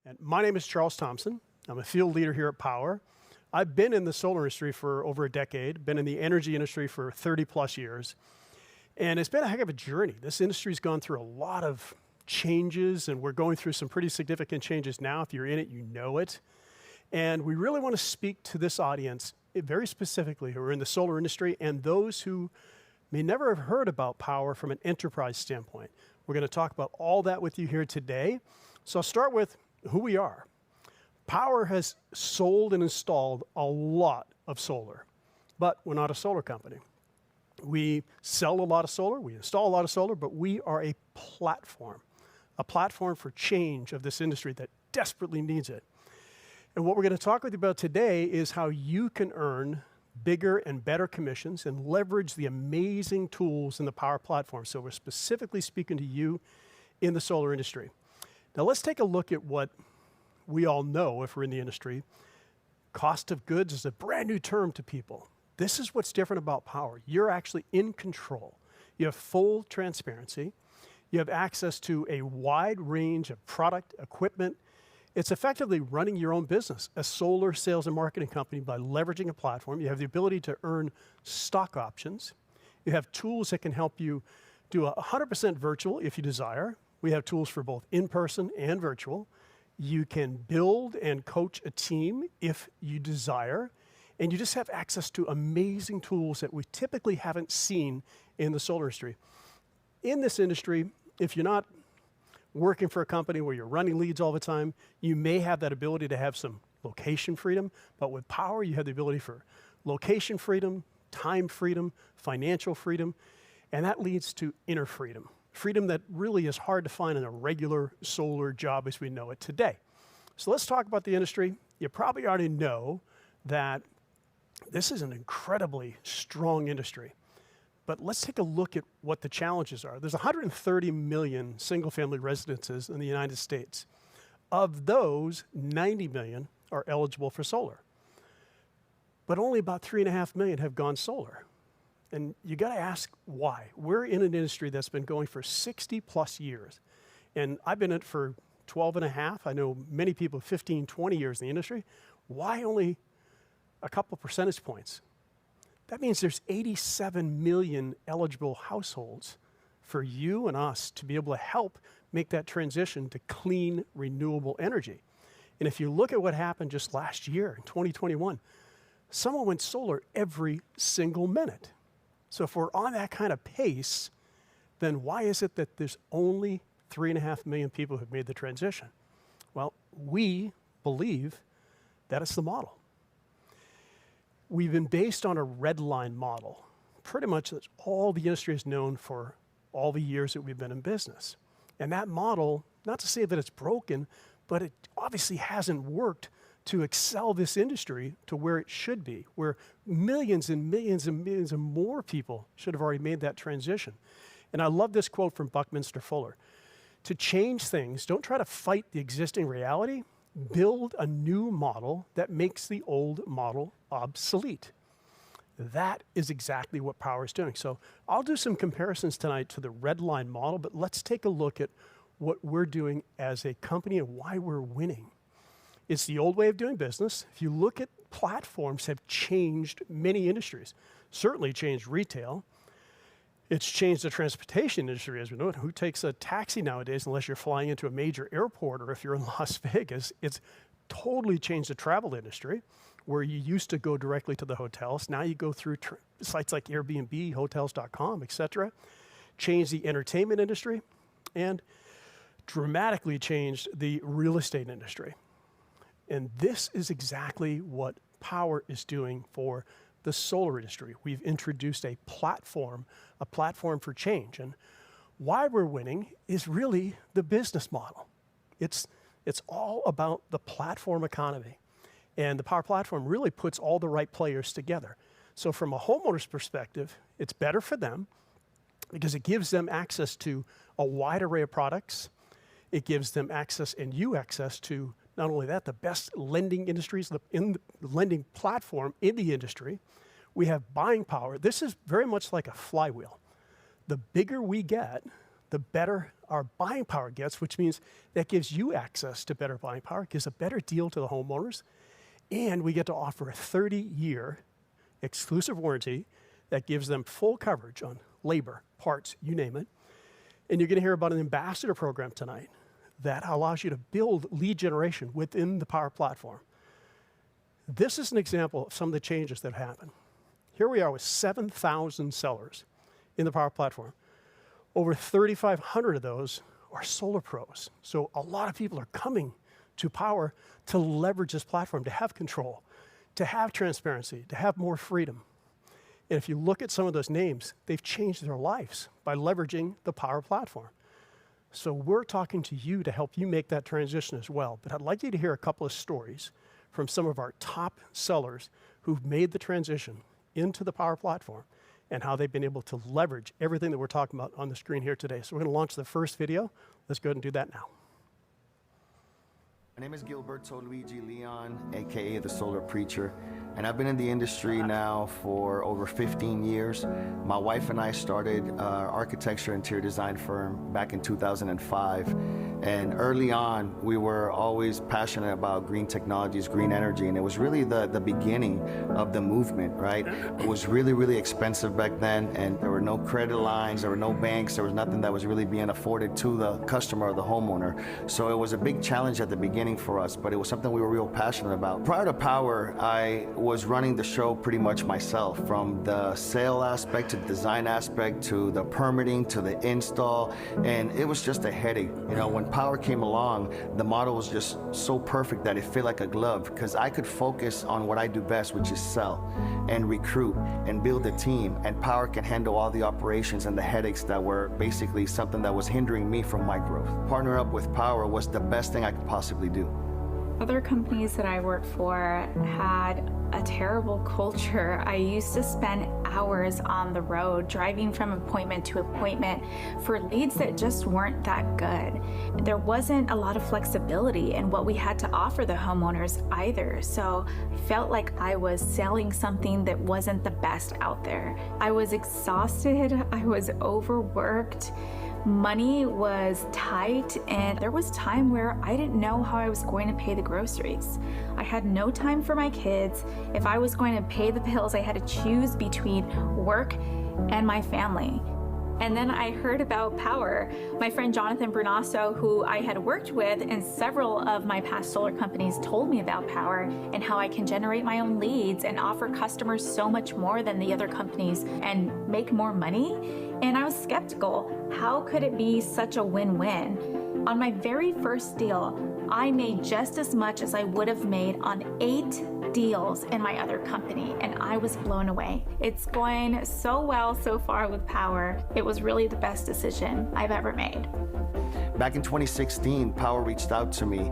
And my name is Charles Thompson. I'm a field leader here at Powur. I've been in the solar industry for over a decade, been in the energy industry for 30 plus years, and it's been a heck of a journey. This industry's gone through a lot of changes, and we're going through some pretty significant changes now. If you're in it, you know it. And we really want to speak to this audience very specifically who are in the solar industry and those who may never have heard about Powur from an enterprise standpoint. We're going to talk about all that with you here today. So I'll start with who we are. Powur has sold and installed a lot of solar, but we're not a solar company. We sell a lot of solar, we install a lot of solar, but we are a platform for change of this industry that desperately needs it. And what we're going to talk with you about today is how you can earn bigger and better commissions and leverage the amazing tools in the Powur platform. So we're specifically speaking to you in the solar industry. Now let's take a look at what we all know if we're in the industry. Cost of goods is a brand new term to people. This is what's different about Powur. You're actually in control. You have full transparency. You have access to a wide range of product, equipment. It's effectively running your own business, a solar sales and marketing company by leveraging a platform. You have the ability to earn stock options. You have tools that can help you do 100% virtual if you desire. We have tools for both in-person and virtual. You can build and coach a team if you desire. And you just have access to amazing tools that we typically haven't seen in the solar industry. In this industry, if you're not working for a company where you're running leads all the time, you may have that ability to have some location freedom, but with Powur, you have the ability for location freedom, time freedom, financial freedom, and that leads to inner freedom. Freedom that really is hard to find in a regular solar job as we know it today. So let's talk about the industry. You probably already know that this is an incredibly strong industry. But let's take a look at what the challenges are. There's 130 million single-family residences in the United States. Of those, 90 million are eligible for solar. But only about 3.5 million have gone solar. And you gotta ask why. We're in an industry that's been going for 60 plus years. And I've been in it for 12 and a half. I know many people 15, 20 years in the industry. Why only a couple percentage points? That means there's 87 million eligible households for you and us to be able to help make that transition to clean, renewable energy. And if you look at what happened just last year, in 2021, someone went solar every single minute. So if we're on that kind of pace, then why is it that there's only 3.5 million people who've made the transition? Well, we believe that it's the model. We've been based on a red line model. Pretty much that's all the industry has known for all the years that we've been in business. And that model, not to say that it's broken, but it obviously hasn't worked to excel this industry to where it should be, where millions and millions and millions and more people should have already made that transition. And I love this quote from Buckminster Fuller. To change things, don't try to fight the existing reality, build a new model that makes the old model obsolete. That is exactly what Powur is doing. So I'll do some comparisons tonight to the red line model, but let's take a look at what we're doing as a company and why we're winning. It's the old way of doing business. If you look at platforms have changed many industries, certainly changed retail. It's changed the transportation industry as we know it. Who takes a taxi nowadays unless you're flying into a major airport or if you're in Las Vegas? It's totally changed the travel industry where you used to go directly to the hotels. Now you go through sites like Airbnb, hotels.com, et cetera. Changed the entertainment industry and dramatically changed the real estate industry. And this is exactly what Powur is doing for the solar industry. We've introduced a platform for change. And why we're winning is really the business model. It's all about the platform economy. And the Powur platform really puts all the right players together. So from a homeowner's perspective, it's better for them because it gives them access to a wide array of products. It gives them access and you access to not only that, the best lending industries in the lending platform in the industry. We have buying power. This is very much like a flywheel. The bigger we get, the better our buying power gets, which means that gives you access to better buying power, gives a better deal to the homeowners, and we get to offer a 30-year exclusive warranty that gives them full coverage on labor, parts, you name it. And you're going to hear about an ambassador program tonight that allows you to build lead generation within the Powur platform. This is an example of some of the changes that have happened. Here we are with 7,000 sellers in the Powur platform. Over 3,500 of those are solar pros. So a lot of people are coming to Powur to leverage this platform, to have control, to have transparency, to have more freedom. And if you look at some of those names, they've changed their lives by leveraging the Powur platform. So we're talking to you to help you make that transition as well. But I'd like you to hear a couple of stories from some of our top sellers who've made the transition into the Powur platform and how they've been able to leverage everything that we're talking about on the screen here today. So we're going to launch the first video. Let's go ahead and do that now. My name is Gilberto Luigi Leon, aka the Solar Preacher, and I've been in the industry now for over 15 years. My wife and I started our architecture interior design firm back in 2005, and early on we were always passionate about green technologies, green energy, and it was really the beginning of the movement, right? It was really expensive back then, and there were no credit lines, there were no banks, there was nothing that was really being afforded to the customer or the homeowner. So it was a big challenge at the beginning for us, but it was something we were real passionate about. Prior to Powur, I was running the show pretty much myself, from the sale aspect to the design aspect to the permitting to the install, and it was just a headache. You know, when Powur came along, the model was just so perfect that it fit like a glove, because I could focus on what I do best, which is sell and recruit and build a team, and Powur can handle all the operations and the headaches that were basically something that was hindering me from my growth. Partner up with Powur was the best thing I could possibly do. Other companies that I worked for had a terrible culture. I used to spend hours on the road driving from appointment to appointment for leads that just weren't that good. There wasn't a lot of flexibility in what we had to offer the homeowners either. So I felt like I was selling something that wasn't the best out there. I was exhausted, I was overworked. Money was tight, and there was time where I didn't know how I was going to pay the groceries. I had no time for my kids. If I was going to pay the bills, I had to choose between work and my family. And then I heard about Powur. My friend Jonathan Bernasso, who I had worked with in several of my past solar companies, told me about Powur and how I can generate my own leads and offer customers so much more than the other companies and make more money. And I was skeptical. How could it be such a win-win? On my very first deal, I made just as much as I would have made on 8 deals in my other company, and I was blown away. It's going so well so far with Powur. It was really the best decision I've ever made. Back in 2016, Powur reached out to me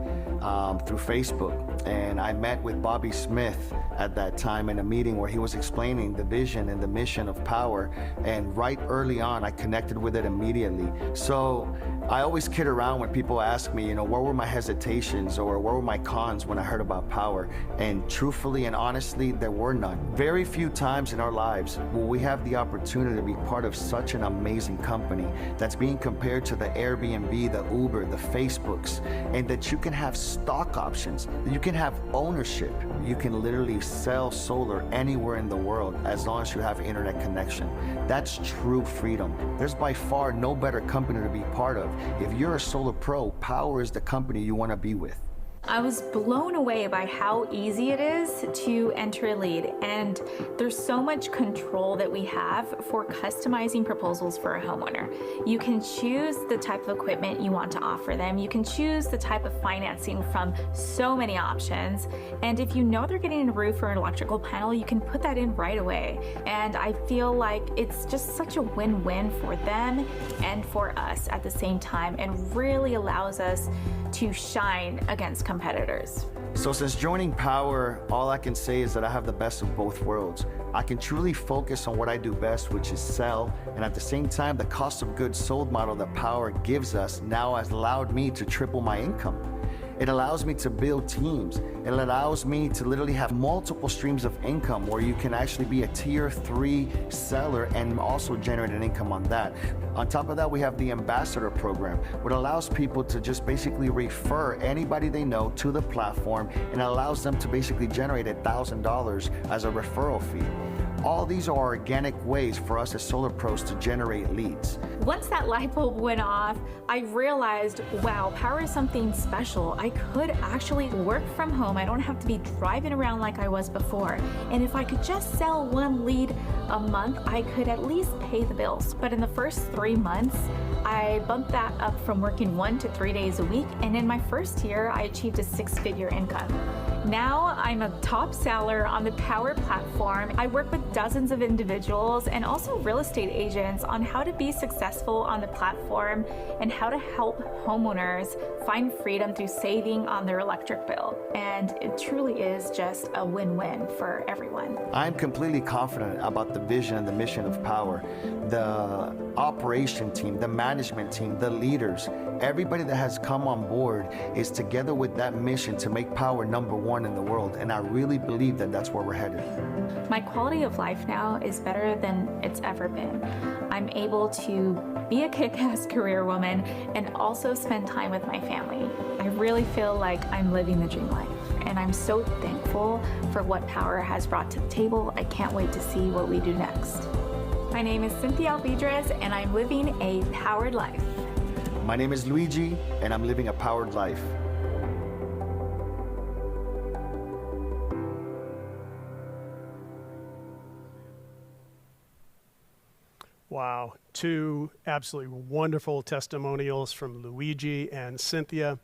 through Facebook, and I met with Bobby Smith at that time in a meeting where he was explaining the vision and the mission of Powur, and right early on I connected with it immediately. So I always kid around when people ask me, you know, what were my hesitations or what were my cons when I heard about Powur, and truthfully and honestly, there were none. Very few times in our lives will we have the opportunity to be part of such an amazing company that's being compared to the Airbnb, the Uber, the Facebooks, and that you can have stock options, you can have ownership, you can literally sell solar anywhere in the world as long as you have internet connection. That's true freedom. There's by far no better company to be part of. If you're a solar pro, Powur is the company you want to be with. I was blown away by how easy it is to enter a lead, and there's so much control that we have for customizing proposals for a homeowner. You can choose the type of equipment you want to offer them. You can choose the type of financing from so many options, and if you know they're getting a roof or an electrical panel, you can put that in right away. And I feel like it's just such a win-win for them and for us at the same time, and really allows us to shine against competitors. So since joining Powur, all I can say is that I have the best of both worlds. I can truly focus on what I do best, which is sell, and at the same time, the cost of goods sold model that Powur gives us now has allowed me to triple my income. It allows me to build teams. It allows me to literally have multiple streams of income where you can actually be a tier 3 seller and also generate an income on that. On top of that, we have the ambassador program, which allows people to just basically refer anybody they know to the platform, and allows them to basically generate $1,000 as a referral fee. All these are organic ways for us as solar pros to generate leads. Once that light bulb went off, I realized, wow, Powur is something special. I could actually work from home. I don't have to be driving around like I was before. And if I could just sell one lead a month, I could at least pay the bills. But in the first 3 months, I bumped that up from working 1 to 3 days a week. And in my first year, I achieved a 6-figure income. Now I'm a top seller on the Powur platform. I work with dozens of individuals and also real estate agents on how to be successful on the platform and how to help homeowners find freedom through saving on their electric bill. And it truly is just a win-win for everyone. I'm completely confident about the vision and the mission of Powur. The operation team, the management team, the leaders, everybody that has come on board is together with that mission to make Powur #1 in the world. And I really believe that that's where we're headed. My quality of life now is better than it's ever been. I'm able to be a kick-ass career woman and also spend time with my family. I really feel like I'm living the dream life, and I'm so thankful for what Powur has brought to the table. I can't wait to see what we do next. My name is Cynthia Alvidrez, and I'm living a powered life. My name is Luigi, and I'm living a powered life. Wow, 2 absolutely wonderful testimonials from Luigi and Cynthia,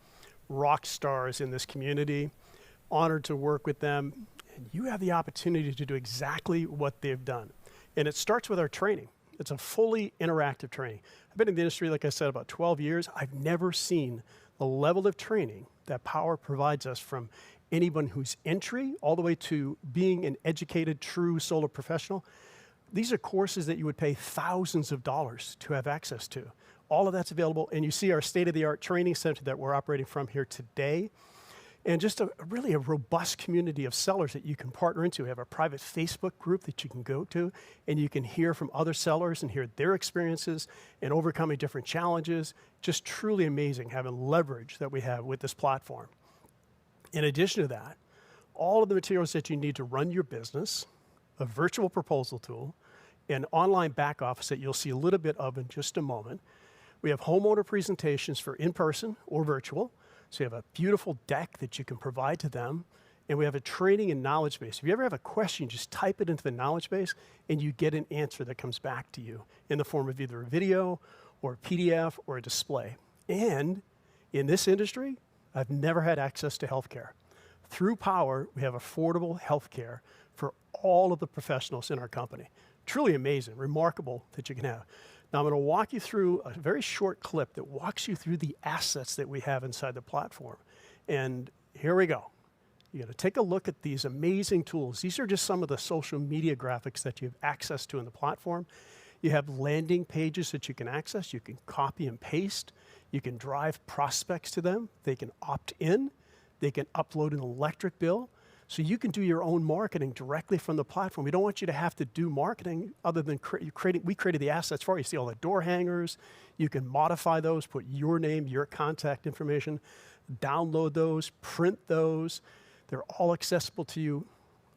rock stars in this community. Honored to work with them. And you have the opportunity to do exactly what they've done. And it starts with our training. It's a fully interactive training. I've been in the industry, like I said, about 12 years. I've never seen the level of training that Powur provides us, from anyone who's entry all the way to being an educated, true solar professional. These are courses that you would pay thousands of dollars to have access to. All of that's available, and you see our state-of-the-art training center that we're operating from here today. And just really a robust community of sellers that you can partner into. We have a private Facebook group that you can go to, and you can hear from other sellers and hear their experiences and overcoming different challenges. Just truly amazing having leverage that we have with this platform. In addition to that, all of the materials that you need to run your business, a virtual proposal tool, an online back office that you'll see a little bit of in just a moment. We have homeowner presentations for in-person or virtual. So you have a beautiful deck that you can provide to them. And we have a training and knowledge base. If you ever have a question, just type it into the knowledge base and you get an answer that comes back to you in the form of either a video or a PDF or a display. And in this industry, I've never had access to healthcare. Through Powur, we have affordable healthcare for all of the professionals in our company. Truly amazing, remarkable that you can have. Now I'm going to walk you through a very short clip that walks you through the assets that we have inside the platform. And here we go. You're going to take a look at these amazing tools. These are just some of the social media graphics that you have access to in the platform. You have landing pages that you can access. You can copy and paste. You can drive prospects to them. They can opt in. They can upload an electric bill. So you can do your own marketing directly from the platform. We don't want you to have to do marketing other than we created the assets for you. You see all the door hangers. You can modify those, put your name, your contact information, download those, print those. They're all accessible to you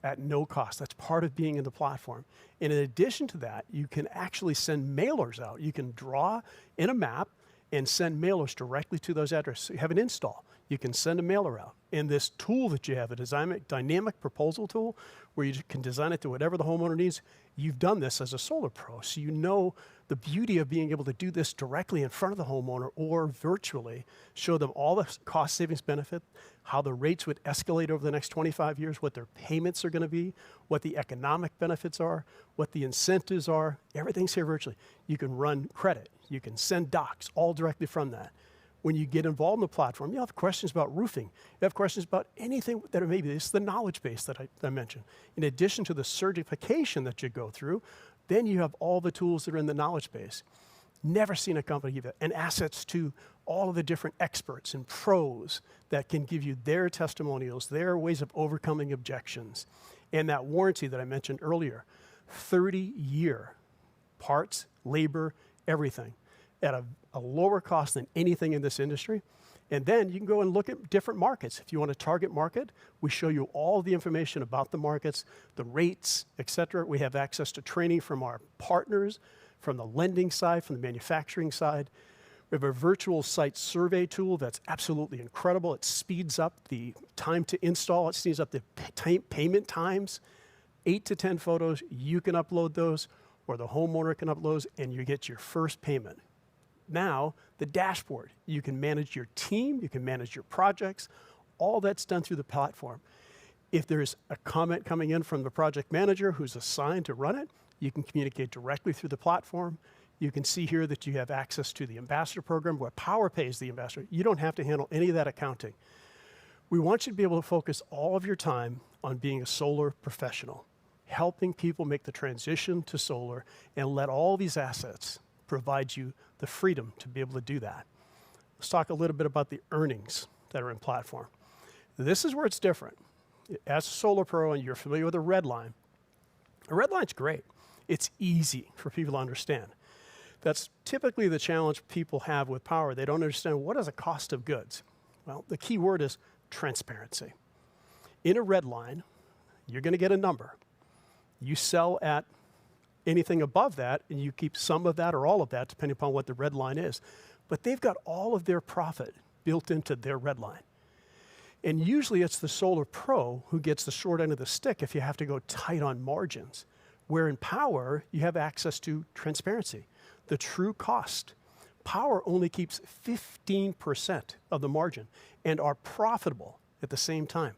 at no cost. That's part of being in the platform. And in addition to that, you can actually send mailers out. You can draw in a map and send mailers directly to those addresses. So you have an install. You can send a mailer out. And this tool that you have, a dynamic proposal tool, where you can design it to whatever the homeowner needs, you've done this as a solar pro. So you know the beauty of being able to do this directly in front of the homeowner or virtually, show them all the cost savings benefit, how the rates would escalate over the next 25 years, what their payments are going to be, what the economic benefits are, what the incentives are. Everything's here virtually. You can run credit. You can send docs all directly from that. When you get involved in the platform, you have questions about roofing. You have questions about anything that maybe it's the knowledge base that I mentioned. In addition to the certification that you go through, then you have all the tools that are in the knowledge base. Never seen a company give that, and assets to all of the different experts and pros that can give you their testimonials, their ways of overcoming objections. And that warranty that I mentioned earlier, 30-year parts, labor, everything at a lower cost than anything in this industry. And then you can go and look at different markets. If you want to target market, we show you all the information about the markets, the rates, et cetera. We have access to training from our partners, from the lending side, from the manufacturing side. We have a virtual site survey tool that's absolutely incredible. It speeds up the time to install. It speeds up the payment times. 8 to 10 photos, you can upload those, or the homeowner can upload those, and you get your first payment. Now, the dashboard, you can manage your team, you can manage your projects, all that's done through the platform. If there's a comment coming in from the project manager who's assigned to run it, you can communicate directly through the platform. You can see here that you have access to the ambassador program where Powur pays the ambassador. You don't have to handle any of that accounting. We want you to be able to focus all of your time on being a solar professional, helping people make the transition to solar, and let all these assets provide you the freedom to be able to do that. Let's talk a little bit about the earnings that are in platform. This is where it's different. As a solar pro, and you're familiar with a red line line's great. It's easy for people to understand. That's typically the challenge people have with Powur. They don't understand what is a cost of goods. Well, the key word is transparency. In a red line, you're going to get a number. You sell at anything above that, and you keep some of that or all of that, depending upon what the red line is. But they've got all of their profit built into their red line. And usually it's the solar pro who gets the short end of the stick if you have to go tight on margins. Where in Powur, you have access to transparency, the true cost. Powur only keeps 15% of the margin and are profitable at the same time.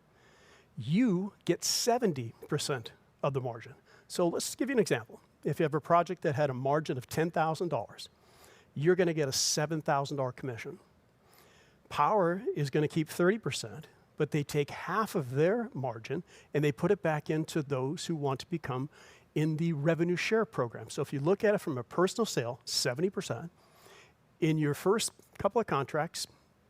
You get 70% of the margin. So let's give you an example. If you have a project that had a margin of $10,000, you're going to get a $7,000 commission. Powur is going to keep 30%, but they take half of their margin and they put it back into those who want to become in the revenue share program. So if you look at it from a personal sale, 70%. In your first couple of contracts,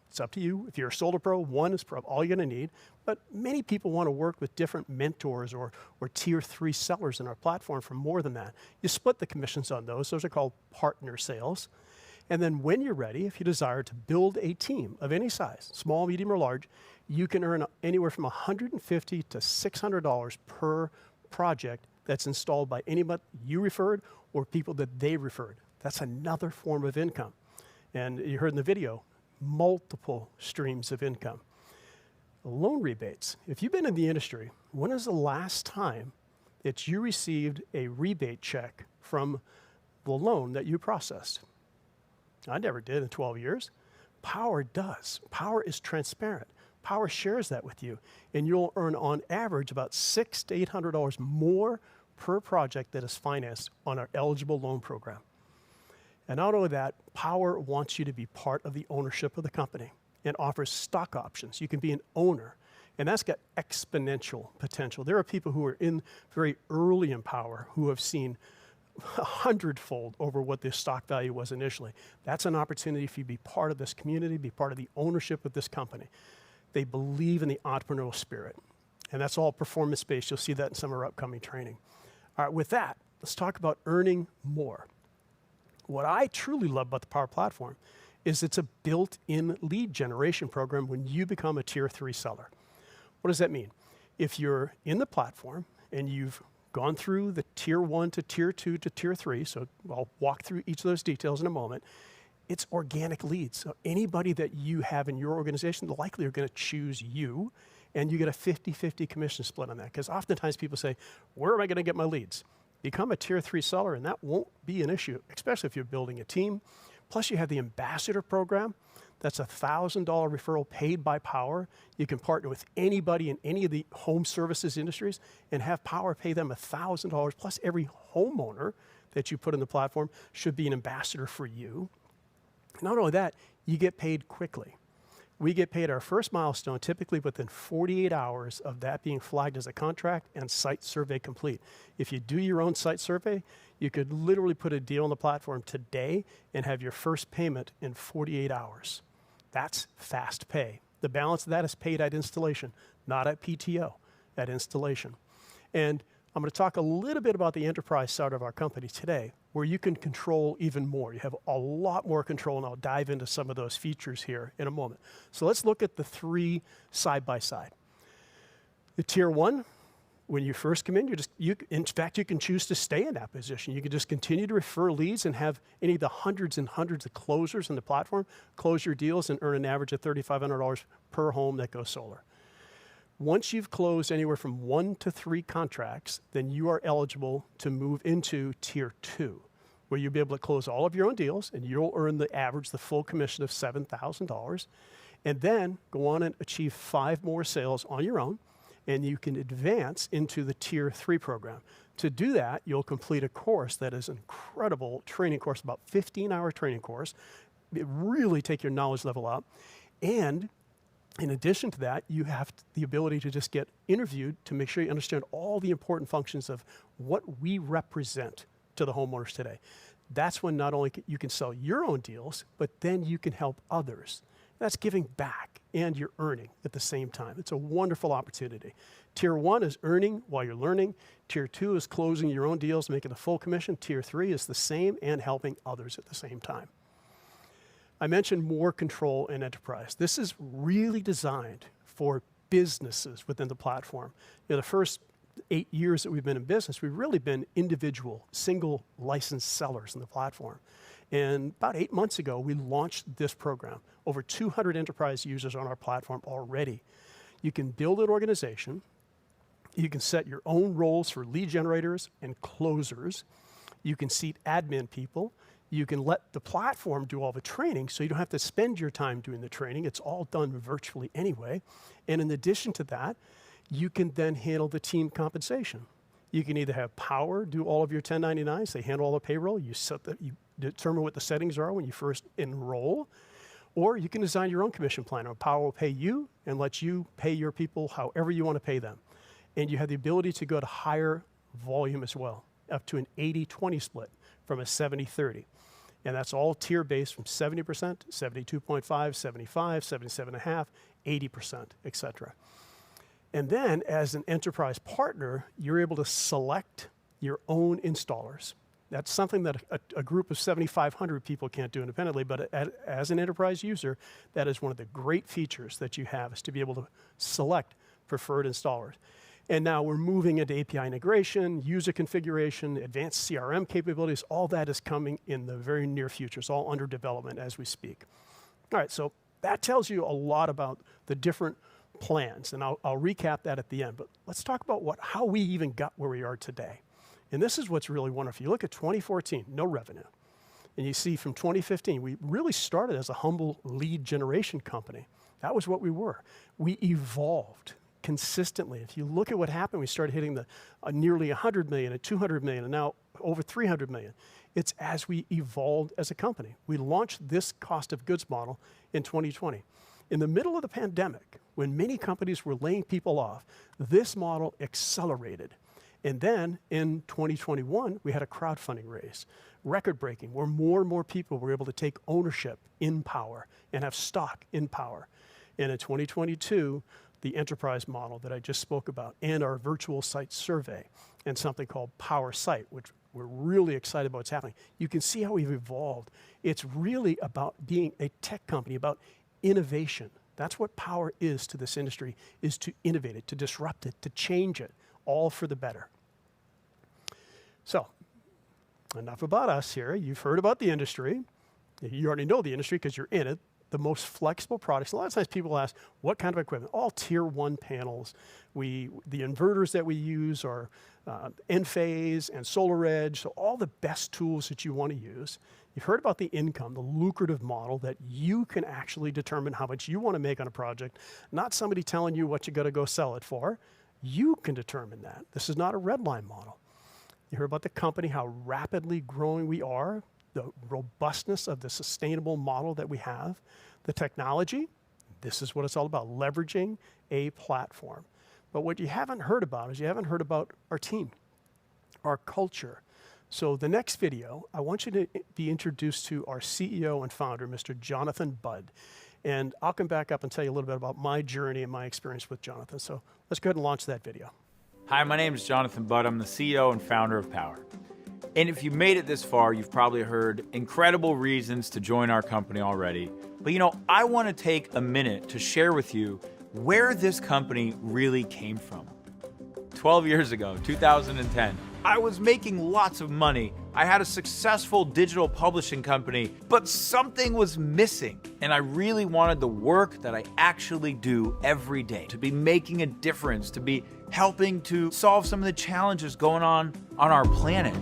it's up to you. If you're a solar pro, one is all you're going to need. But many people want to work with different mentors or tier 3 sellers in our platform for more than that. You split the commissions on those. Those are called partner sales. And then when you're ready, if you desire to build a team of any size, small, medium, or large, you can earn anywhere from $150 to $600 per project that's installed by anybody you referred or people that they referred. That's another form of income. And you heard in the video, multiple streams of income. Loan rebates. If you've been in the industry, when is the last time that you received a rebate check from the loan that you processed? I never did in 12 years. Powur does. Powur is transparent. Powur shares that with you, and you'll earn on average about $600 to $800 more per project that is financed on our eligible loan program. And not only that, Powur wants you to be part of the ownership of the company and offers stock options. You can be an owner, and that's got exponential potential. There are people who are in very early in Powur who have seen 100-fold over what the stock value was initially. That's an opportunity for you to be part of this community, be part of the ownership of this company. They believe in the entrepreneurial spirit, and that's all performance-based. You'll see that in some of our upcoming training. All right, with that, let's talk about earning more. What I truly love about the Powur platform is it's a built-in lead generation program when you become a tier 3 seller. What does that mean? If you're in the platform and you've gone through the tier 1 to tier 2 to tier 3, so I'll walk through each of those details in a moment, it's organic leads. So anybody that you have in your organization, likely are going to choose you, and you get a 50-50 commission split on that. Because oftentimes people say, where am I going to get my leads? Become a tier 3 seller, and that won't be an issue, especially if you're building a team. Plus, you have the ambassador program. That's a $1,000 referral paid by Powur. You can partner with anybody in any of the home services industries and have Powur pay them $1,000. Plus, every homeowner that you put in the platform should be an ambassador for you. Not only that, you get paid quickly. We get paid our first milestone typically within 48 hours of that being flagged as a contract and site survey complete. If you do your own site survey, you could literally put a deal on the platform today and have your first payment in 48 hours. That's fast pay. The balance of that is paid at installation, not at PTO, at installation. And I'm going to talk a little bit about the enterprise side of our company today, where you can control even more. You have a lot more control, and I'll dive into some of those features here in a moment. So let's look at the three side by side. The tier one, when you first come in, in fact, you can choose to stay in that position. You can just continue to refer leads and have any of the hundreds and hundreds of closers in the platform close your deals and earn an average of $3,500 per home that goes solar. Once you've closed anywhere from 1 to 3 contracts, then you are eligible to move into tier 2, where you'll be able to close all of your own deals and you'll earn the full commission of $7,000, and then go on and achieve 5 more sales on your own, and you can advance into the tier 3 program. To do that, you'll complete a course that is an incredible training course, about 15-hour training course. It really take your knowledge level up. And in addition to that, you have the ability to just get interviewed to make sure you understand all the important functions of what we represent to the homeowners today. That's when not only you can sell your own deals, but then you can help others. That's giving back, and you're earning at the same time. It's a wonderful opportunity. Tier 1 is earning while you're learning. Tier 2 is closing your own deals, making a full commission. Tier 3 is the same and helping others at the same time. I mentioned more control in enterprise. This is really designed for businesses within the platform. The first 8 years that we've been in business, we've really been individual, single licensed sellers in the platform. And about 8 months ago, we launched this program. Over 200 enterprise users on our platform already. You can build an organization. You can set your own roles for lead generators and closers. You can seat admin people. You can let the platform do all the training, so you don't have to spend your time doing the training. It's all done virtually anyway. And in addition to that, you can then handle the team compensation. You can either have Powur do all of your 1099s, they handle all the payroll, you determine what the settings are when you first enroll, or you can design your own commission plan. Powur will pay you and let you pay your people however you want to pay them. And you have the ability to go to higher volume as well, up to an 80-20 split from a 70-30. And that's all tier-based from 70%, 72.5, 75, 77.5, 80%, et cetera. And then as an enterprise partner, you're able to select your own installers. That's something that a group of 7,500 people can't do independently, but as an enterprise user, that is one of the great features that you have, is to be able to select preferred installers. And now we're moving into API integration, user configuration, advanced CRM capabilities. All that is coming in the very near future. It's all under development as we speak. All right, so that tells you a lot about the different plans, and I'll recap that at the end. But let's talk about how we even got where we are today. And this is what's really wonderful. You look at 2014, no revenue. And you see from 2015, we really started as a humble lead generation company. That was what we were. We evolved consistently. If you look at what happened, we started hitting the nearly 100 million and 200 million and now over 300 million. It's as we evolved as a company. We launched this cost of goods model in 2020. In the middle of the pandemic, when many companies were laying people off, this model accelerated. And then in 2021, we had a crowdfunding raise, record-breaking, where more and more people were able to take ownership in Powur and have stock in Powur. And in 2022, the enterprise model that I just spoke about, and our virtual site survey, and something called Powur Site, which we're really excited about what's happening. You can see how we've evolved. It's really about being a tech company, about innovation. That's what Powur is to this industry, is to innovate it, to disrupt it, to change it, all for the better. So, enough about us here. You've heard about the industry. You already know the industry because you're in it. The most flexible products. A lot of times people ask, what kind of equipment? All tier 1 panels. The inverters that we use are Enphase and SolarEdge, so all the best tools that you want to use. You've heard about the income, the lucrative model that you can actually determine how much you want to make on a project, not somebody telling you what you got to go sell it for. You can determine that. This is not a red line model. You heard about the company, how rapidly growing we are, the robustness of the sustainable model that we have, the technology. This is what it's all about, leveraging a platform. But what you haven't heard about is you haven't heard about our team, our culture. So the next video, I want you to be introduced to our CEO and founder, Mr. Jonathan Budd. And I'll come back up and tell you a little bit about my journey and my experience with Jonathan. So let's go ahead and launch that video. Hi, my name is Jonathan Budd. I'm the CEO and founder of Powur. And if you made it this far, you've probably heard incredible reasons to join our company already. But I want to take a minute to share with you where this company really came from. 12 years ago, 2010, I was making lots of money. I had a successful digital publishing company, but something was missing. And I really wanted the work that I actually do every day to be making a difference, to be helping to solve some of the challenges going on our planet.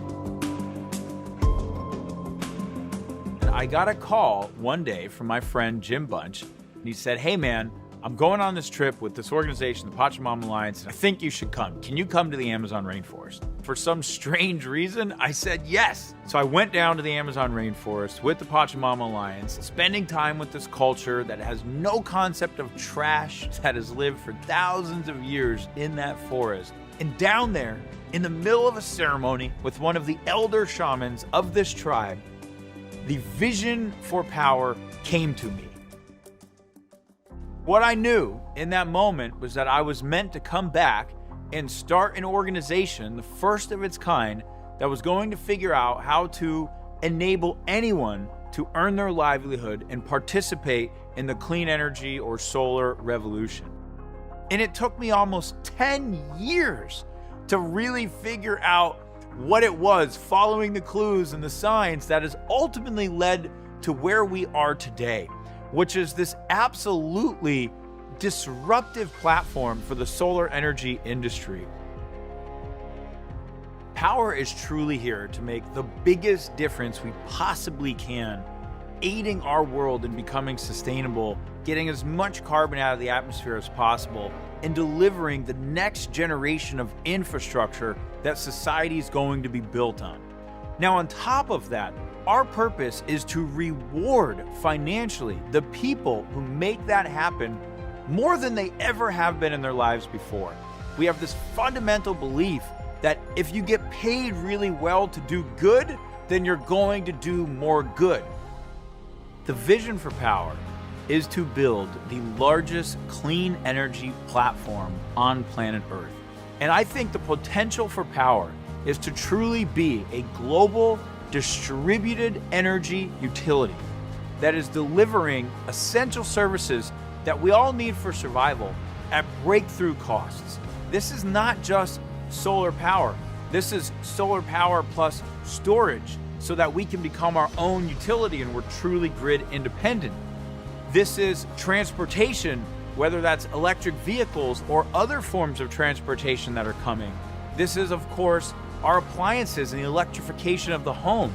I got a call one day from my friend Jim Bunch, and he said, "Hey man, I'm going on this trip with this organization, the Pachamama Alliance, and I think you should come. Can you come to the Amazon rainforest?" For some strange reason, I said yes. So I went down to the Amazon rainforest with the Pachamama Alliance, spending time with this culture that has no concept of trash, that has lived for thousands of years in that forest. And down there, in the middle of a ceremony with one of the elder shamans of this tribe, the vision for Powur came to me. What I knew in that moment was that I was meant to come back and start an organization, the first of its kind, that was going to figure out how to enable anyone to earn their livelihood and participate in the clean energy or solar revolution. And it took me almost 10 years to really figure out what it was, following the clues and the signs that has ultimately led to where we are today, which is this absolutely disruptive platform for the solar energy industry. Powur is truly here to make the biggest difference we possibly can, aiding our world in becoming sustainable, getting as much carbon out of the atmosphere as possible, and delivering the next generation of infrastructure that society is going to be built on. Now, on top of that, our purpose is to reward financially the people who make that happen more than they ever have been in their lives before. We have this fundamental belief that if you get paid really well to do good, then you're going to do more good. The vision for Powur is to build the largest clean energy platform on planet Earth. And I think the potential for Powur is to truly be a global distributed energy utility that is delivering essential services that we all need for survival at breakthrough costs. This is not just solar power. This is solar power plus storage so that we can become our own utility and we're truly grid independent. This is transportation, whether that's electric vehicles or other forms of transportation that are coming. This is, of course, our appliances and the electrification of the home.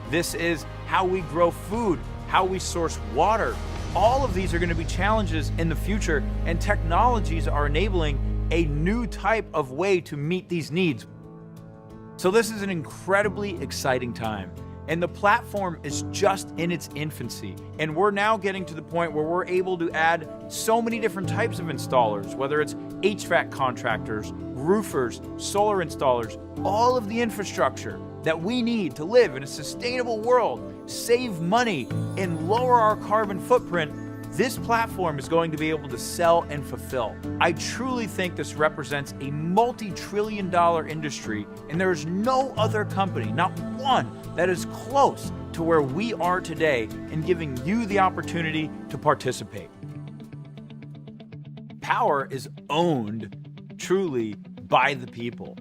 This is how we grow food, how we source water. All of these are going to be challenges in the future, and technologies are enabling a new type of way to meet these needs. So this is an incredibly exciting time. And the platform is just in its infancy. And we're now getting to the point where we're able to add so many different types of installers, whether it's HVAC contractors, roofers, solar installers, all of the infrastructure that we need to live in a sustainable world, save money, and lower our carbon footprint. This platform is going to be able to sell and fulfill. I truly think this represents a multi-trillion-dollar industry, and there is no other company, not one, that is close to where we are today in giving you the opportunity to participate. Powur is owned truly by the people.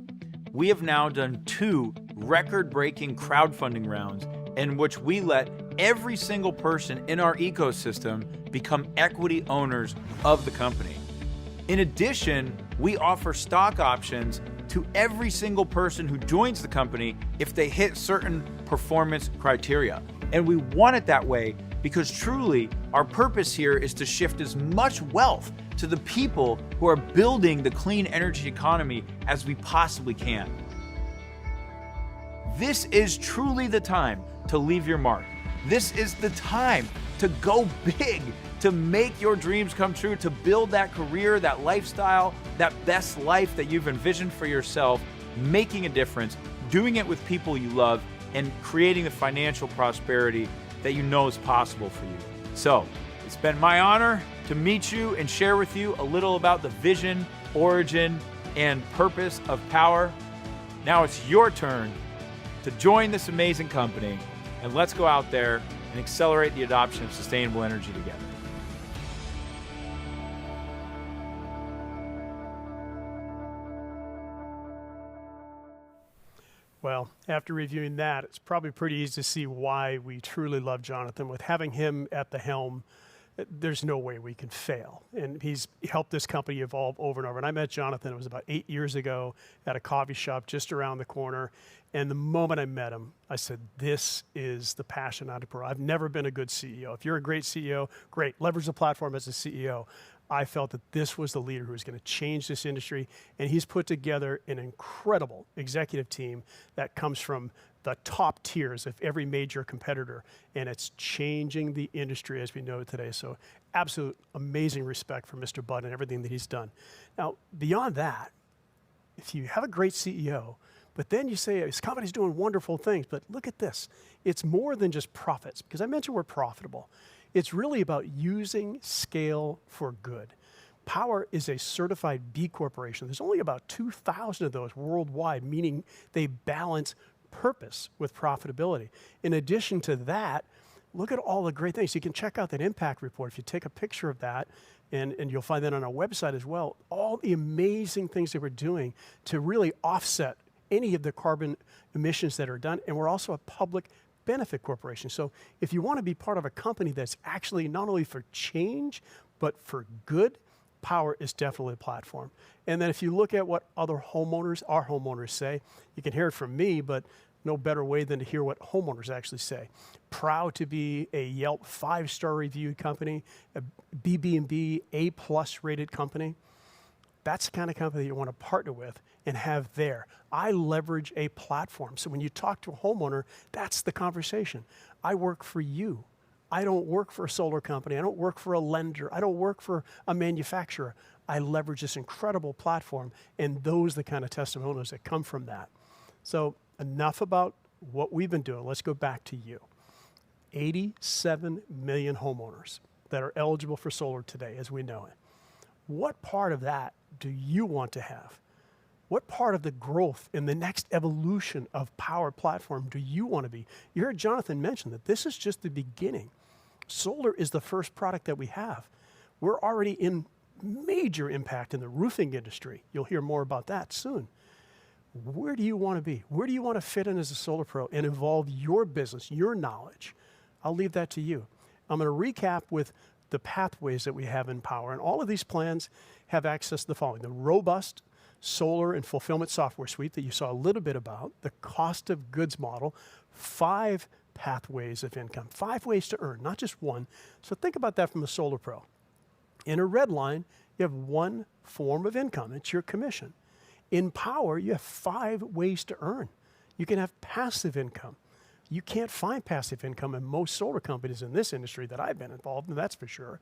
We have now done 2 record-breaking crowdfunding rounds in which we let every single person in our ecosystem become equity owners of the company. In addition, we offer stock options to every single person who joins the company if they hit certain performance criteria. And we want it that way because truly our purpose here is to shift as much wealth to the people who are building the clean energy economy as we possibly can. This is truly the time to leave your mark. This is the time to go big, to make your dreams come true, to build that career, that lifestyle, that best life that you've envisioned for yourself, making a difference, doing it with people you love, and creating the financial prosperity that you know is possible for you. So, It's been my honor to meet you and share with you a little about the vision, origin, and purpose of Powur. Now it's your turn to join this amazing company, and let's go out there and accelerate the adoption of sustainable energy together. Well, after reviewing that, it's probably pretty easy to see why we truly love Jonathan. With having him at the helm, there's no way we can fail. And he's helped this company evolve over and over. And I met Jonathan, it was about 8 years ago at a coffee shop just around the corner. And the moment I met him, I said, this is the passion entrepreneur. I've never been a good CEO. If you're a great CEO, great, leverage the platform as a CEO. I felt that this was the leader who was going to change this industry, and he's put together an incredible executive team that comes from the top tiers of every major competitor, and it's changing the industry as we know it today. So absolute amazing respect for Mr. Budd and everything that he's done. Now, beyond that, if you have a great CEO, but then you say, this company's doing wonderful things, but look at this. It's more than just profits, because I mentioned we're profitable. It's really about using scale for good. Powur is a certified B Corporation. There's only about 2,000 of those worldwide, meaning they balance purpose with profitability. In addition to that, look at all the great things. You can check out that impact report if you take a picture of that, and you'll find that on our website as well. All the amazing things that we're doing to really offset any of the carbon emissions that are done. And we're also a public benefit corporation. So if you want to be part of a company that's actually not only for change, but for good, Powur is definitely a platform. And then if you look at what other homeowners, our homeowners say, you can hear it from me, but no better way than to hear what homeowners actually say. Proud to be a Yelp 5-star reviewed company, a BB&B A+ rated company. That's the kind of company you want to partner with and have there. I leverage a platform. So when you talk to a homeowner, that's the conversation. I work for you. I don't work for a solar company. I don't work for a lender. I don't work for a manufacturer. I leverage this incredible platform, and those are the kind of testimonials that come from that. So enough about what we've been doing. Let's go back to you. 87 million homeowners that are eligible for solar today as we know it. What part of that do you want to have? What part of the growth in the next evolution of Powur platform do you want to be? You heard Jonathan mention that this is just the beginning. Solar is the first product that we have. We're already in major impact in the roofing industry. You'll hear more about that soon. Where do you want to be? Where do you want to fit in as a solar pro and evolve your business, your knowledge? I'll leave that to you. I'm going to recap with the pathways that we have in Powur, and all of these plans have access to the following: the robust solar and fulfillment software suite that you saw a little bit about, the cost of goods model, 5 pathways of income, 5 ways to earn, not just one. So think about that from a solar pro. In a red line, you have one form of income. It's your commission. In Powur, you have 5 ways to earn. You can have passive income. You can't find passive income in most solar companies in this industry that I've been involved in, that's for sure.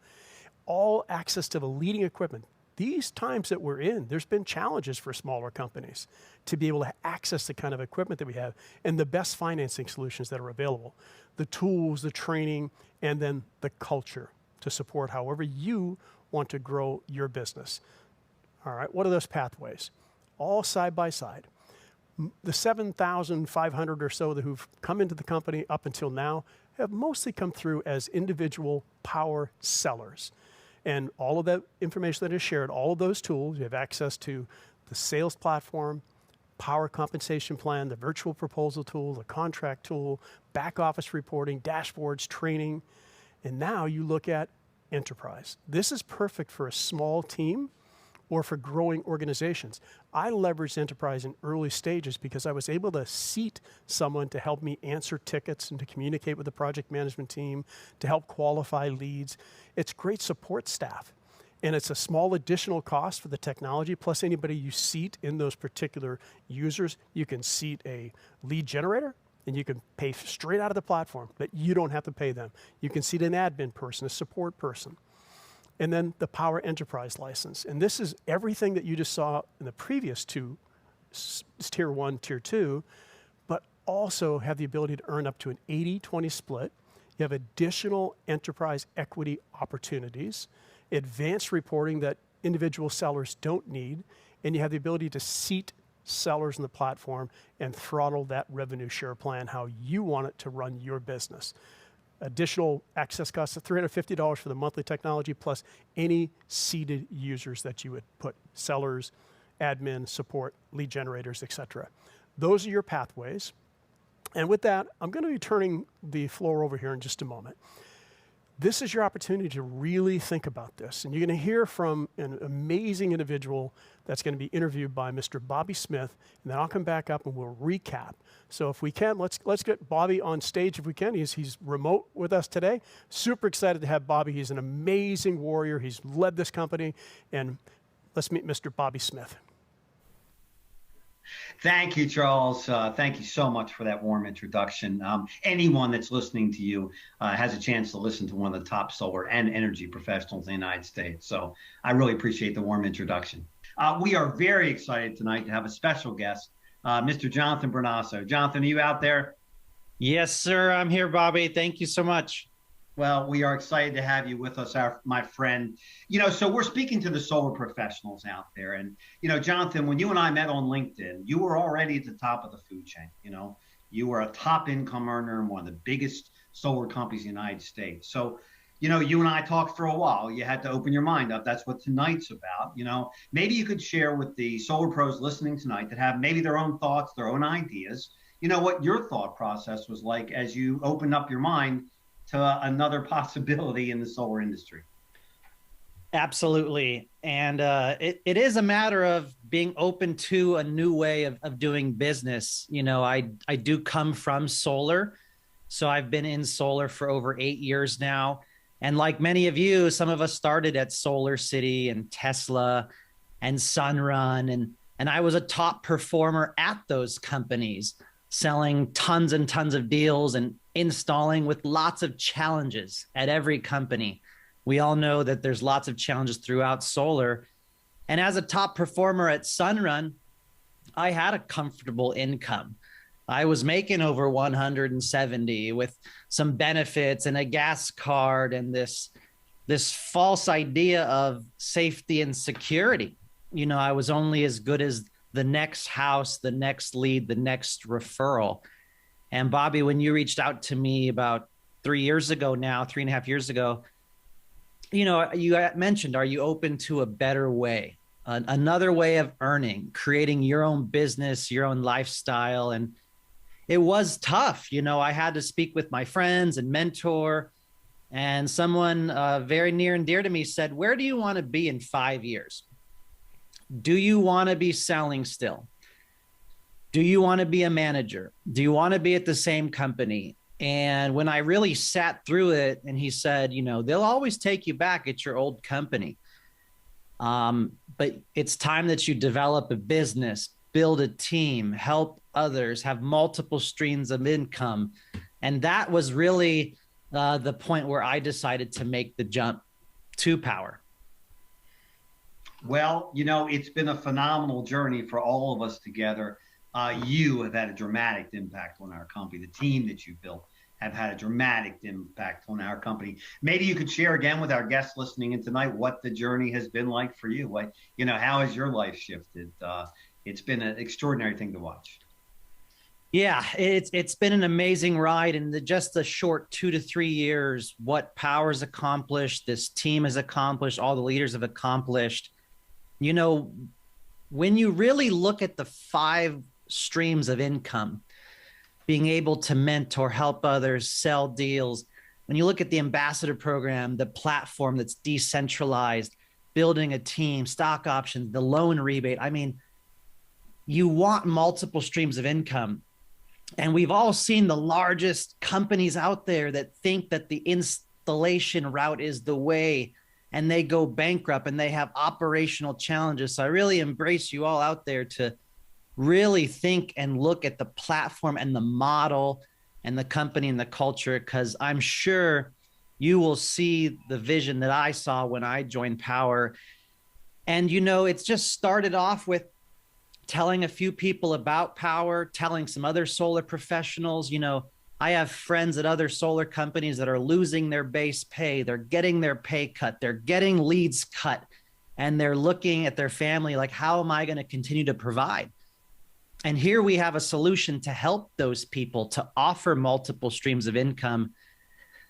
All access to the leading equipment. These times that we're in, there's been challenges for smaller companies to be able to access the kind of equipment that we have and the best financing solutions that are available. The tools, the training, and then the culture to support however you want to grow your business. All right, what are those pathways? All side by side. The 7,500 or so that who've come into the company up until now have mostly come through as individual Powur sellers. And all of that information that is shared, all of those tools, you have access to the sales platform, Powur compensation plan, the virtual proposal tool, the contract tool, back office reporting, dashboards, training. And now you look at enterprise. This is perfect for a small team or for growing organizations. I leveraged enterprise in early stages because I was able to seat someone to help me answer tickets and to communicate with the project management team, to help qualify leads. It's great support staff. And it's a small additional cost for the technology, plus anybody you seat in those particular users. You can seat a lead generator, and you can pay straight out of the platform, but you don't have to pay them. You can seat an admin person, a support person. And then the Powur Enterprise license. And this is everything that you just saw in the previous 2, Tier 1, Tier 2, but also have the ability to earn up to an 80-20 split. You have additional enterprise equity opportunities, advanced reporting that individual sellers don't need, and you have the ability to seat sellers in the platform and throttle that revenue share plan how you want it to run your business. Additional access costs of $350 for the monthly technology, plus any seated users that you would put, sellers, admin, support, lead generators, etc. Those are your pathways. And with that, I'm going to be turning the floor over here in just a moment. This is your opportunity to really think about this. And you're going to hear from an amazing individual that's going to be interviewed by Mr. Bobby Smith. And then I'll come back up and we'll recap. So if we can, let's get Bobby on stage if we can. He's remote with us today. Super excited to have Bobby. He's an amazing warrior. He's led this company. And let's meet Mr. Bobby Smith. Thank you, Charles. Thank you so much for that warm introduction. Anyone that's listening to you has a chance to listen to one of the top solar and energy professionals in the United States. So I really appreciate the warm introduction. We are very excited tonight to have a special guest, Mr. Jonathan Bernasso. Jonathan, are you out there? Yes, sir. I'm here, Bobby. Thank you so much. Well, we are excited to have you with us, my friend. So we're speaking to the solar professionals out there. And, Jonathan, when you and I met on LinkedIn, you were already at the top of the food chain. You were a top income earner in one of the biggest solar companies in the United States. So, you and I talked for a while. You had to open your mind up. That's what tonight's about. Maybe you could share with the solar pros listening tonight that have maybe their own thoughts, their own ideas, what your thought process was like as you opened up your mind to another possibility in the solar industry. Absolutely. And it is a matter of being open to a new way of doing business. I do come from solar. So I've been in solar for over 8 years now. And like many of you, some of us started at Solar City and Tesla and Sunrun. And I was a top performer at those companies, selling tons and tons of deals and installing with lots of challenges at every company. We all know that there's lots of challenges throughout solar. And as a top performer at Sunrun, I had a comfortable income. I was making over 170 with some benefits and a gas card and this false idea of safety and security. I was only as good as the next house, the next lead, the next referral. And Bobby, when you reached out to me about 3 years ago now, 3.5 years ago, you mentioned, are you open to a better way, another way of earning, creating your own business, your own lifestyle? And it was tough. I had to speak with my friends and mentor, and someone very near and dear to me said, where do you want to be in 5 years? Do you want to be selling still? Do you want to be a manager? Do you want to be at the same company? And when I really sat through it, and he said, they'll always take you back at your old company. But it's time that you develop a business, build a team, help others, have multiple streams of income. And that was really the point where I decided to make the jump to Powur. Well, it's been a phenomenal journey for all of us together. You have had a dramatic impact on our company. The team that you built have had a dramatic impact on our company. Maybe you could share again with our guests listening in tonight what the journey has been like for you. How has your life shifted? It's been an extraordinary thing to watch. Yeah, it's been an amazing ride. And just the short 2 to 3 years, what Powur's accomplished, this team has accomplished, all the leaders have accomplished. When you really look at the 5 streams of income, being able to mentor, help others, sell deals, when you look at the ambassador program, the platform that's decentralized, building a team, stock options, the loan rebate, you want multiple streams of income. And we've all seen the largest companies out there that think that the installation route is the way, and they go bankrupt and they have operational challenges. So I really embrace you all out there to really think and look at the platform and the model and the company and the culture, because I'm sure you will see the vision that I saw when I joined Powur. And, it's just started off with telling a few people about Powur, telling some other solar professionals, I have friends at other solar companies that are losing their base pay. They're getting their pay cut. They're getting leads cut. And they're looking at their family like, how am I going to continue to provide? And here we have a solution to help those people to offer multiple streams of income.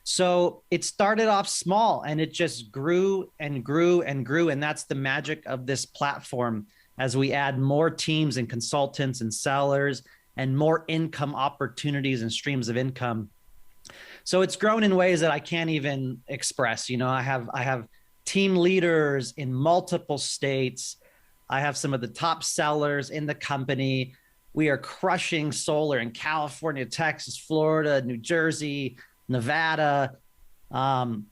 So it started off small and it just grew and grew and grew. And that's the magic of this platform as we add more teams and consultants and sellers and more income opportunities and streams of income. So it's grown in ways that I can't even express. You know, I have team leaders in multiple states. I have some of the top sellers in the company. We are crushing solar in California, Texas, Florida, New Jersey, Nevada, and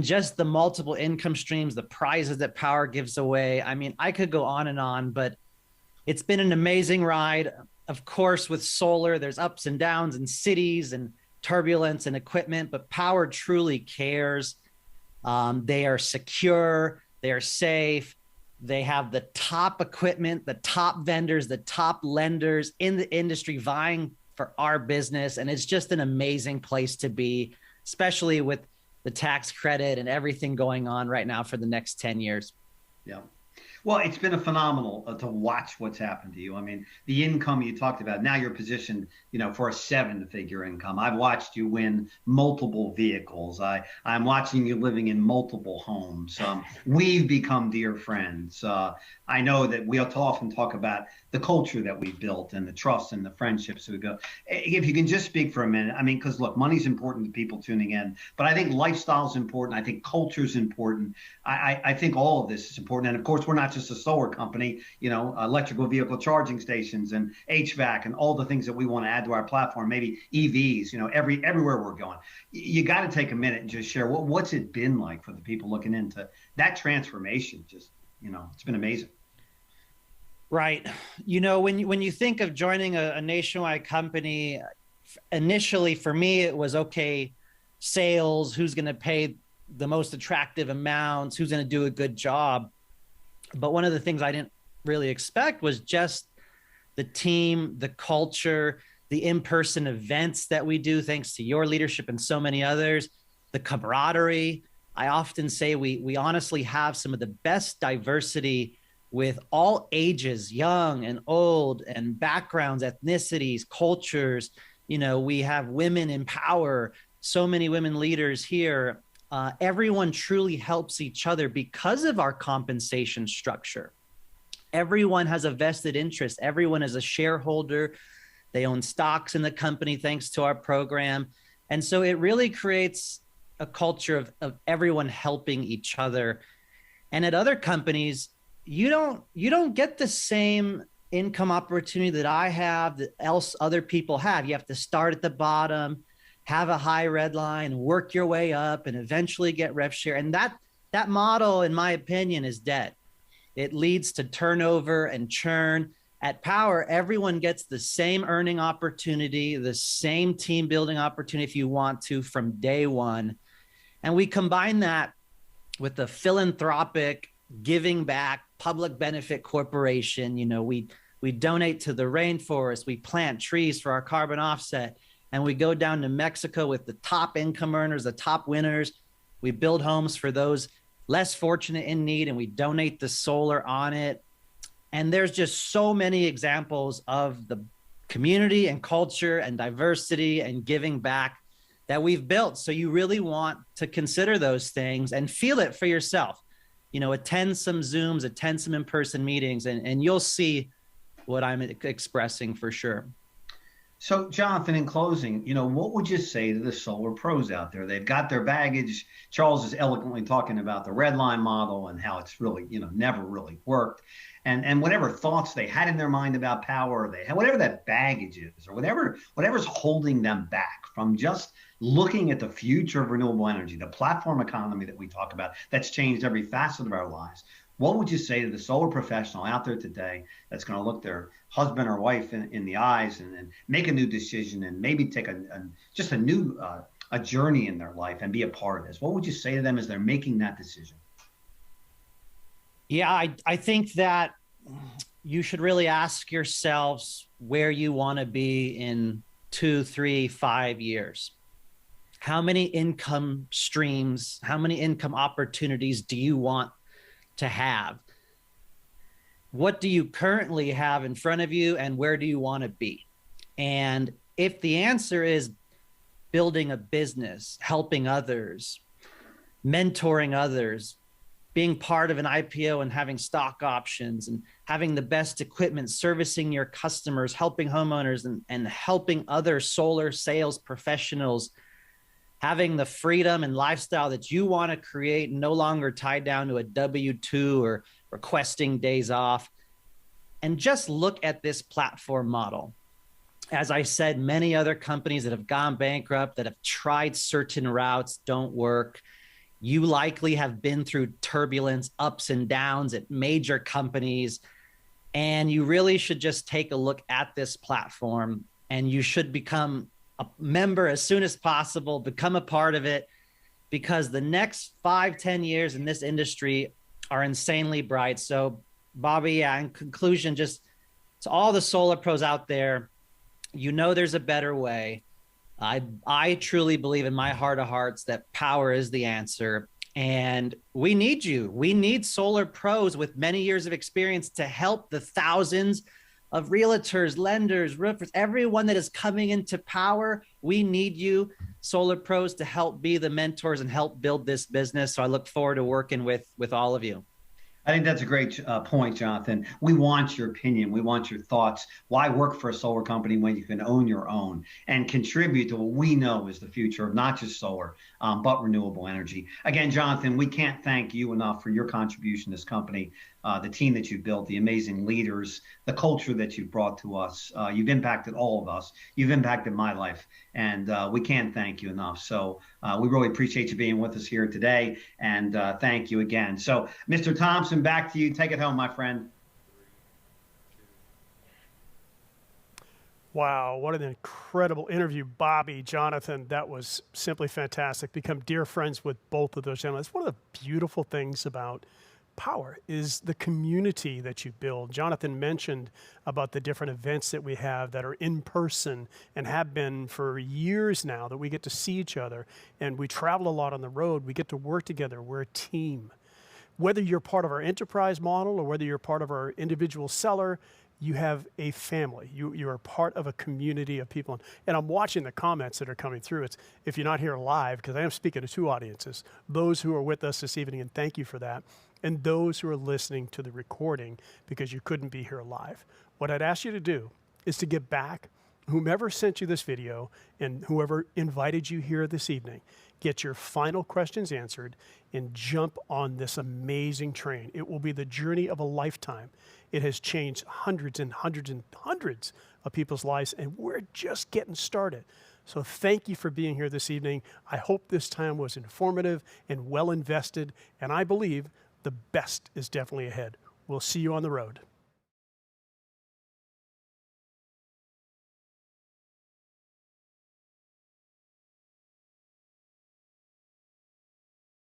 just the multiple income streams, the prizes that Powur gives away. I mean, I could go on, but it's been an amazing ride. Of course, with solar, there's ups and downs and cities and turbulence and equipment, but Powur truly cares. They are secure, they are safe. They have the top equipment, the top vendors, the top lenders in the industry vying for our business. And it's just an amazing place to be, especially with the tax credit and everything going on right now for the next 10 years. Yeah. Well, it's been a phenomenal to watch what's happened to you. I mean, the income you talked about, now you're positioned, you know, for a 7-figure income. I've watched you win multiple vehicles. I'm watching you living in multiple homes. We've become dear friends. I know that we often talk about the culture that we built and the trust and the friendships we go. If you can just speak for a minute, I mean, because look, money's important to people tuning in, but I think lifestyle is important. I think culture is important. I think all of this is important. And of course, we're not just a solar company, you know, electrical vehicle charging stations and HVAC and all the things that we want to add to our platform, maybe EVs, you know, everywhere we're going. You got to take a minute and just share what's it been like for the people looking into that transformation. Just, you know, it's been amazing. Right. You know, when you think of joining a nationwide company, initially for me, it was, okay, sales, who's going to pay the most attractive amounts, who's going to do a good job. But one of the things I didn't really expect was just the team, the culture, the in-person events that we do, thanks to your leadership and so many others, the camaraderie. I often say we honestly have some of the best diversity with all ages, young and old, and backgrounds, ethnicities, cultures. You know, we have women in power, so many women leaders here. Everyone truly helps each other because of our compensation structure. Everyone has a vested interest. Everyone is a shareholder. They own stocks in the company thanks to our program. And so it really creates a culture of everyone helping each other. And at other companies, you don't get the same income opportunity that I have, that else other people have. You have to start at the bottom, have a high red line, work your way up, and eventually get rev share. And that model, in my opinion, is dead. It leads to turnover and churn. At Powur, everyone gets the same earning opportunity, the same team building opportunity if you want to from day one. And we combine that with the philanthropic, giving back, public benefit corporation. You know, we donate to the rainforest, we plant trees for our carbon offset, and we go down to Mexico with the top income earners, the top winners. We build homes for those less fortunate in need, and we donate the solar on it. And there's just so many examples of the community and culture and diversity and giving back that we've built. So you really want to consider those things and feel it for yourself. You know, attend some Zooms, attend some in-person meetings, and you'll see what I'm expressing for sure. So, Jonathan, in closing, you know, what would you say to the solar pros out there? They've got their baggage. Charles is eloquently talking about the red line model and how it's really, you know, never really worked. And whatever thoughts they had in their mind about power, they had whatever that baggage is, or whatever's holding them back from just looking at the future of renewable energy, the platform economy that we talk about, that's changed every facet of our lives. What would you say to the solar professional out there today that's going to look their husband or wife in the eyes and make a new decision and maybe take just a new a journey in their life and be a part of this? What would you say to them as they're making that decision? Yeah, I think that you should really ask yourselves where you want to be in 2, 3, 5 years? How many income streams, how many income opportunities do you want to have? What do you currently have in front of you, and where do you want to be? And if the answer is building a business, helping others, mentoring others, being part of an IPO and having stock options and having the best equipment, servicing your customers, helping homeowners and helping other solar sales professionals, having the freedom and lifestyle that you want to create, no longer tied down to a W-2 or requesting days off. And just look at this platform model. As I said, many other companies that have gone bankrupt, that have tried certain routes, don't work. You likely have been through turbulence, ups and downs at major companies, and you really should just take a look at this platform, and you should become a member as soon as possible, become a part of it, because the next 5-10 years in this industry are insanely bright. So Bobby, yeah, in conclusion, just to all the solar pros out there, you know there's a better way. I truly believe in my heart of hearts that Powur is the answer. And we need you. We need solar pros with many years of experience to help the thousands of realtors, lenders, roofers, everyone that is coming into Powur. We need you, solar pros, to help be the mentors and help build this business. So I look forward to working with all of you. I think that's a great point, Jonathan. We want your opinion. We want your thoughts. Why work for a solar company when you can own your own and contribute to what we know is the future of not just solar, but renewable energy? Again, Jonathan, we can't thank you enough for your contribution to this company, the team that you've built, the amazing leaders, the culture that you've brought to us. You've impacted all of us. You've impacted my life, and we can't thank you enough. So we really appreciate you being with us here today, and thank you again. So, Mr. Thompson, back to you. Take it home, my friend. Wow, what an incredible interview, Bobby, Jonathan. That was simply fantastic. Become dear friends with both of those gentlemen. That's one of the beautiful things about Powur is the community that you build. Jonathan mentioned about the different events that we have that are in person and have been for years now, that we get to see each other, and we travel a lot on the road. We get to work together. We're a team. Whether you're part of our enterprise model or whether you're part of our individual seller, you have a family. You are part of a community of people. And I'm watching the comments that are coming through. It's, if you're not here live, because I am speaking to two audiences, those who are with us this evening, and thank you for that, and those who are listening to the recording because you couldn't be here live. What I'd ask you to do is to get back, whomever sent you this video and whoever invited you here this evening, get your final questions answered and jump on this amazing train. It will be the journey of a lifetime. It has changed hundreds and hundreds and hundreds of people's lives, and we're just getting started. So thank you for being here this evening. I hope this time was informative and well invested, and I believe the best is definitely ahead. We'll see you on the road.